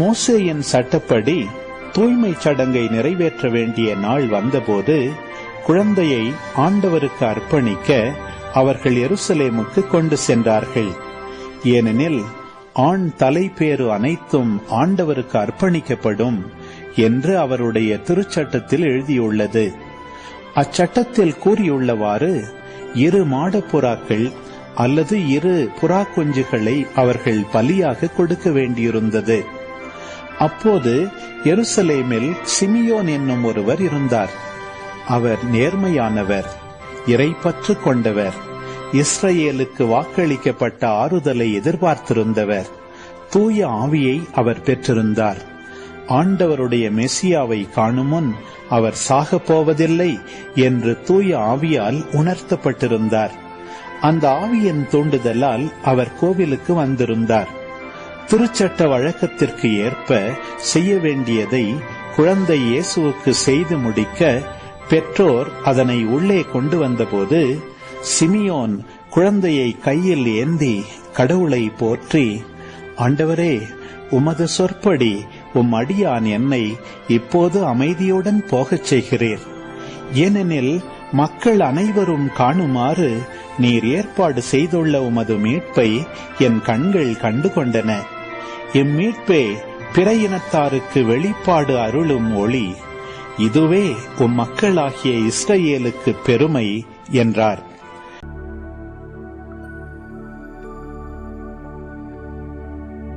மோசேயின் சட்டப்படி தூய்மை சடங்கை நிறைவேற்ற வேண்டிய நாள் வந்தபோது குழந்தையை ஆண்டவருக்கு அர்ப்பணிக்க அவர்கள் எருசலேமுக்கு கொண்டு சென்றார்கள். ஏனெனில் ஆண் தலைப்பேறு அனைத்தும் ஆண்டவருக்கு அர்ப்பணிக்கப்படும் என்று அவருடைய திருச்சட்டத்தில் எழுதியுள்ளது. அச்சட்டத்தில் கூறியுள்ளவாறு 2 மாடப்புறாக்கள் அல்லது 2 புறா குஞ்சுகளை அவர்கள் பலியாக கொடுக்க வேண்டியிருந்தது. அப்போது எருசலேமில் சிமியோன் என்னும் ஒருவர் இருந்தார். அவர் நேர்மையானவர், இறைப்பற்று கொண்டவர், இஸ்ரவேலுக்கு வாக்களிக்கப்பட்ட ஆறுதலை எதிர்பார்த்திருந்தவர். தூய ஆவியை அவர் பெற்றிருந்தார். ஆண்டவருடைய மெசியாவை காணும் முன் அவர் சாகப் போவதில்லை என்று தூய ஆவியால் உணர்த்தப்பட்டிருந்தார். அந்த ஆவியின் தூண்டுதலால் அவர் கோவிலுக்கு வந்திருந்தார். திருச்சட்ட வழக்கத்திற்கு ஏற்ப செய்ய வேண்டியதை குழந்தை இயேசுவுக்கு செய்து முடிக்க பெற்றோர் அதனை உள்ளே கொண்டு வந்தபோது சிமியோன் குழந்தையை கையில் ஏந்தி கடவுளை போற்றி, ஆண்டவரே, உமது சொற்படி உம் அடியான் என்னை இப்போது அமைதியுடன் போகச் செய்கிறீர். ஏனெனில் மக்கள் அனைவரும் காணுமாறு நீர் ஏற்பாடு செய்துள்ள உமது மீட்பை என் கண்கள் கண்டு கொண்டன. இம்மீட்பே பிற இனத்தாருக்கு வெளிப்பாடு அருளும் ஒளி. இதுவே உம் மக்களாகிய இஸ்ரவேலுக்கு பெருமை என்றார்.